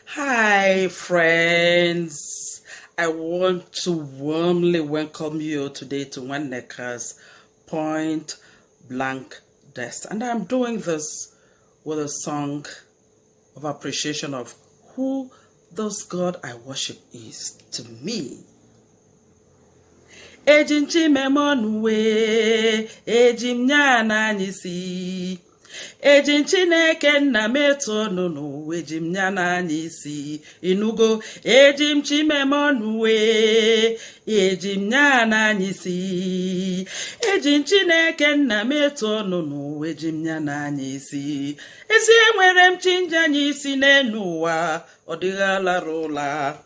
Hi, friends. I want to warmly welcome you today to Nwanneka's Point Blank Desk. And I'm doing this with a song of appreciation of who this God I worship is to me. Ejinchi memonwe, ejim nyana nyisi. Ejim Chineke nna metụ nụnụ ejim nyana nyisi. Inugo ejim chimemonwe, ejim nyana nyisi. Ejim Chineke nna metụ nụnụ ejim nyana nyisi. Ezi enwere m chinja nyisi n'enu ụwa, ọ dịghalara ụla.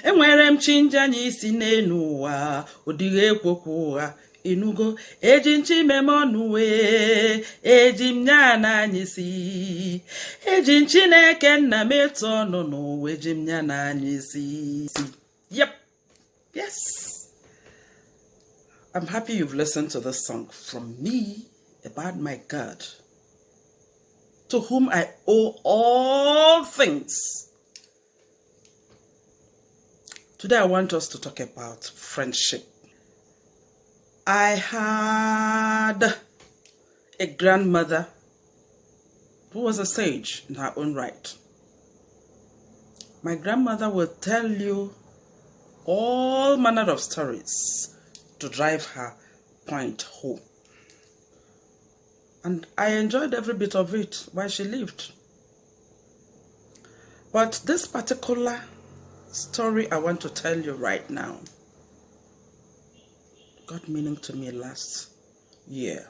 Enwere m chinja nyisi n'enu ụwa, ọ dịghị ekwokwu ụgha. Inugo ejim chimemonwe, ejim nyana nyisi. Ejim Chineke nna metụ nụnụ ejim nyana nyisi. Yep. Yes. I'm happy you've listened to this song from me about my God, to whom I owe all things. Today I want us to talk about friendship. I had a grandmother who was a sage in her own right. My grandmother will tell you all manner of stories to drive her point home. And I enjoyed every bit of it while she lived. But this particular story I want to tell you right now got meaning to me last year.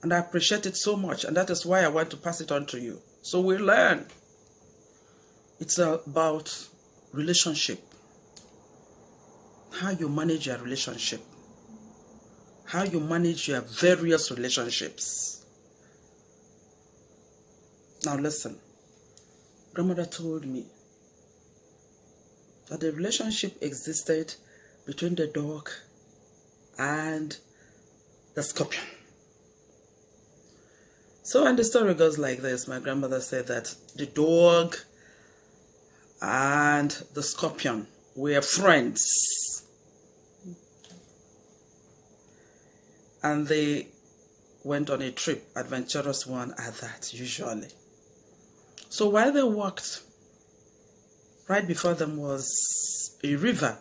And I appreciate it so much, and that is why I want to pass it on to you, so we learn. It's about relationship. How you manage your relationship. How you manage your various relationships. Now listen. Grandmother told me that the relationship existed between the dog and the scorpion. So, and the story goes like this. My grandmother said that the dog and the scorpion were friends. And they went on a trip, adventurous one at that, usually. So while they walked, right before them was a river.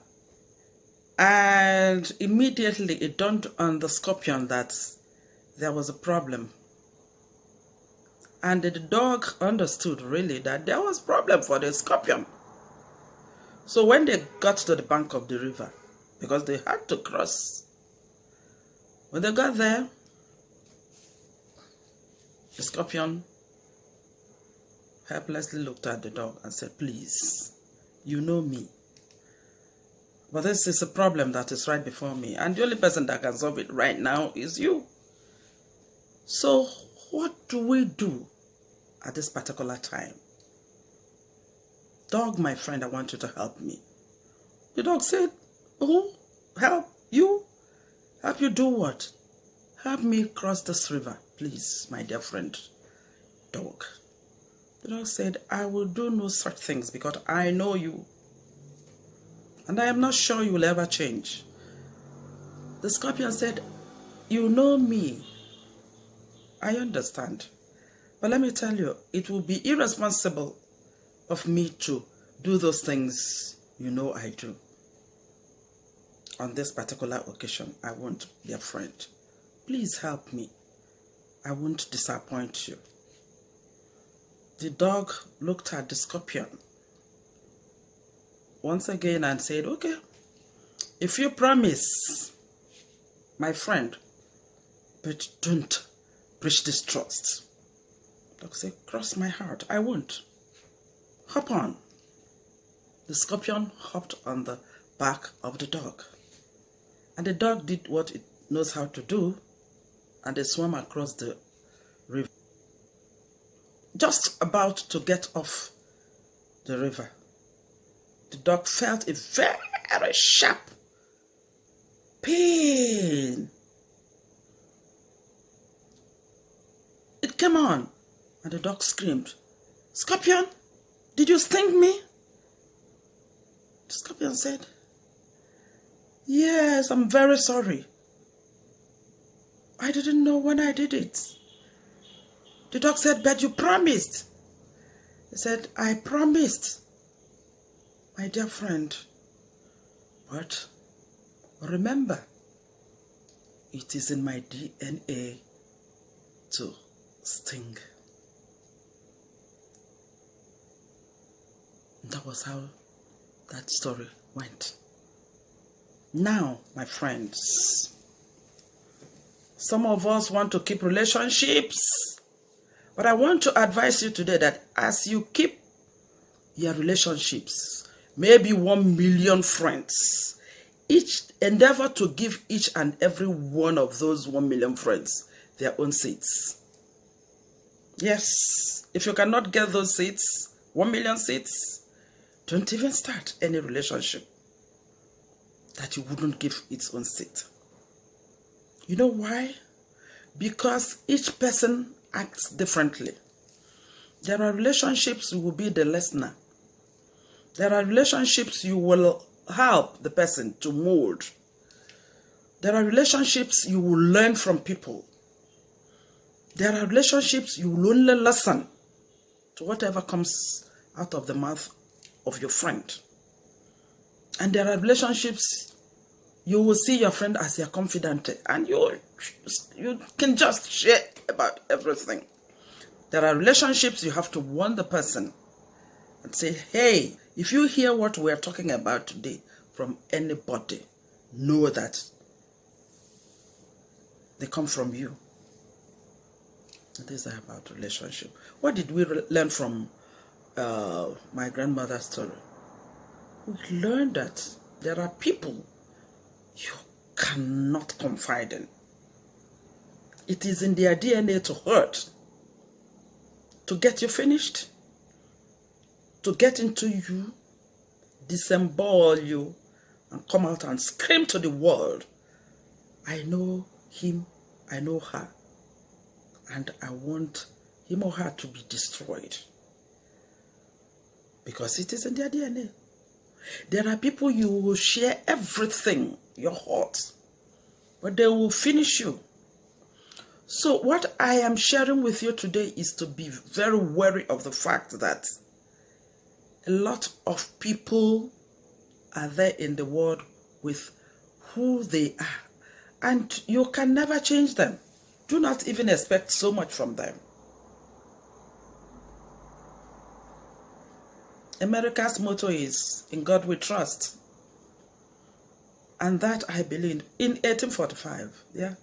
And immediately it dawned on the scorpion that there was a problem. And the dog understood really that there was a problem for the scorpion. So when they got to the bank of the river, because they had to cross, when they got there, the scorpion helplessly looked at the dog and said, "Please, you know me. But this is a problem that is right before me. And the only person that can solve it right now is you. So what do we do at this particular time? Dog, my friend, I want you to help me." The dog said, "Oh, help you? Help you do what? Help me cross this river, please, my dear friend, dog." The dog said, "I will do no such things because I know you. And I am not sure you will ever change." The scorpion said, "You know me. I understand. But let me tell you, it will be irresponsible of me to do those things you know I do. On this particular occasion, I won't be a friend. Please help me. I won't disappoint you." The dog looked at the scorpion once again and said, "Okay, if you promise, my friend, but don't breach this trust." The dog said, "Cross my heart, I won't. Hop on." The scorpion hopped on the back of the dog. And the dog did what it knows how to do, and they swam across the river. Just about to get off the river, the dog felt a very sharp pain came on, and the dog screamed, "Scorpion, did you sting me?" The scorpion said, "Yes, I'm very sorry. I didn't know when I did it." The dog said, "But you promised." He said, "I promised, my dear friend. But remember, it is in my DNA to sting." That was how that story went. Now, my friends, some of us want to keep relationships, but I want to advise you today that as you keep your relationships, maybe 1 million friends, each endeavor to give each and every one of those 1 million friends their own seats. Yes, if you cannot get those seats, 1 million seats, don't even start any relationship that you wouldn't give its own seat. You know why? Because each person acts differently. There are relationships you will be the listener. There are relationships you will help the person to mold. There are relationships you will learn from people. There are relationships you will only listen to whatever comes out of the mouth of your friend. And there are relationships you will see your friend as your confidant, and you can just share about everything. There are relationships you have to warn the person and say, "Hey, if you hear what we're talking about today from anybody, know that they come from you." And these are about relationship. What did we learn from my grandmother's story? We learned that there are people you cannot confide in. It is in their DNA to hurt, to get you finished, to get into you, disembowel you, and come out and scream to the world, "I know him, I know her, and I want him or her to be destroyed." Because it is in their DNA. There are people you will share everything, your heart, but they will finish you. So what I am sharing with you today is to be very wary of the fact that a lot of people are there in the world with who they are, and you can never change them. Do not even expect so much from them. America's motto is, "In God we trust." And that, I believe, in 1845, yeah,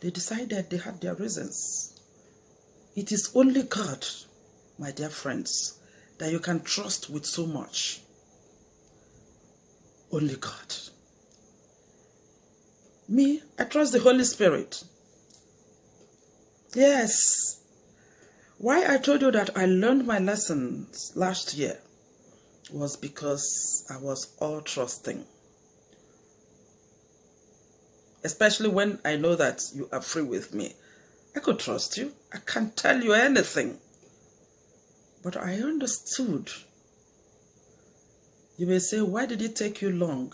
they decided, they had their reasons. It is only God, my dear friends, that you can trust with so much. Only God. Me, I trust the Holy Spirit. Yes. Why I told you that I learned my lessons last year was because I was all trusting. Especially when I know that you are free with me. I could trust you. I can't tell you anything. But I understood. You may say, "Why did it take you long?"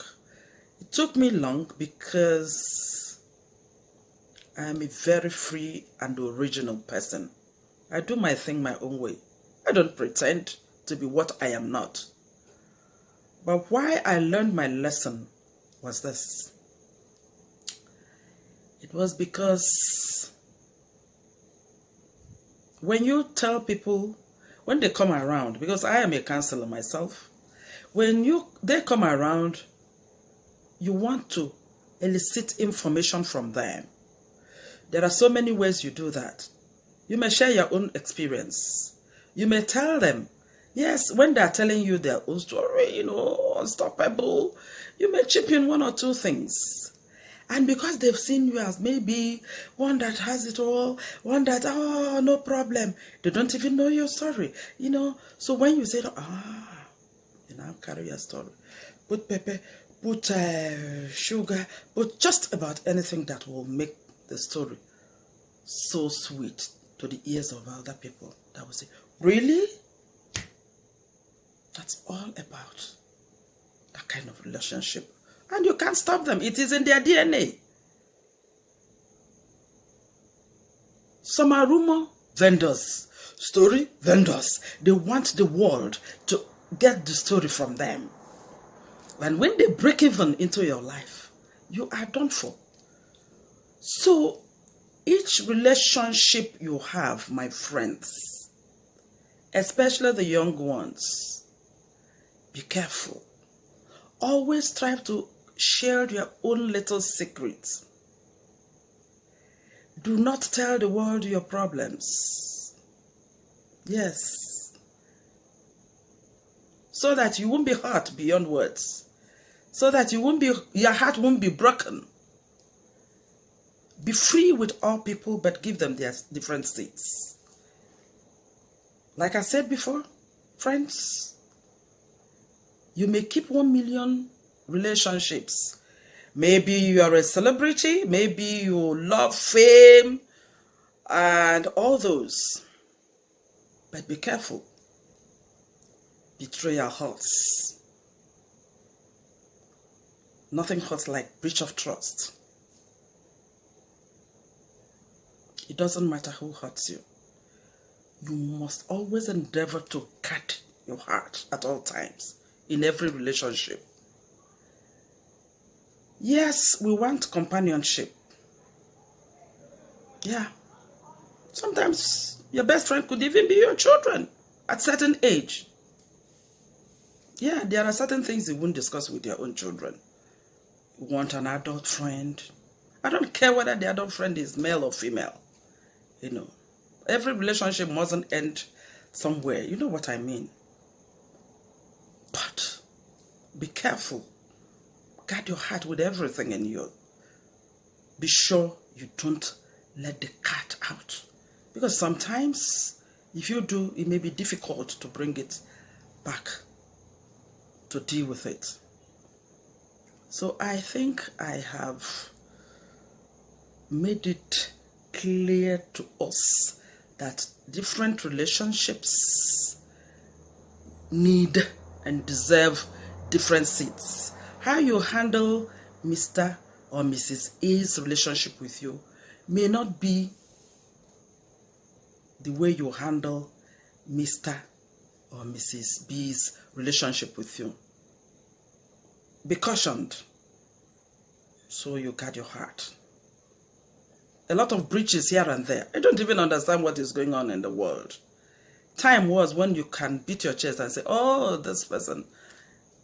It took me long because I am a very free and original person. I do my thing my own way. I don't pretend to be what I am not. But why I learned my lesson was this. It was because when you tell people, when they come around, because I am a counselor myself, when they come around, you want to elicit information from them. There are so many ways you do that. You may share your own experience. You may tell them, yes, when they are telling you their own story, unstoppable, you may chip in 1 or 2 things. And because they've seen you as maybe one that has it all, one that, oh, no problem, they don't even know your story, So when you say, you now carry your story, put pepper, put sugar, put just about anything that will make the story so sweet to the ears of other people that will say, really? That's all about that kind of relationship. And you can't stop them. It is in their DNA. Some are rumor vendors, story vendors. They want the world to get the story from them. And when they break even into your life, you are done for. So, each relationship you have, my friends, especially the young ones, be careful. Always strive to share your own little secrets. Do not tell the world your problems. Yes. So that you won't be hurt beyond words. So that your heart won't be broken. Be free with all people, but give them their different seats. Like I said before, friends, you may keep 1 million relationships. Maybe you are a celebrity, maybe you love fame and all those. But be careful. Betrayal hurts. Nothing hurts like breach of trust. It doesn't matter who hurts you. You must always endeavor to guard your heart at all times, in every relationship. Yes, we want companionship. Yeah. Sometimes your best friend could even be your children at a certain age. Yeah, there are certain things you won't discuss with your own children. You want an adult friend. I don't care whether the adult friend is male or female. You know, every relationship mustn't end somewhere. You know what I mean? But be careful. Guard your heart with everything in you. Be sure you don't let the cat out. Because sometimes, if you do, it may be difficult to bring it back to deal with it. So I think I have made it clear to us that different relationships need and deserve different seats. How you handle Mr. or Mrs. A's relationship with you may not be the way you handle Mr. or Mrs. B's relationship with you. Be cautioned so you guard your heart. A lot of breaches here and there. I don't even understand what is going on in the world. Time was when you can beat your chest and say, oh, this person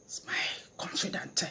is my confidant.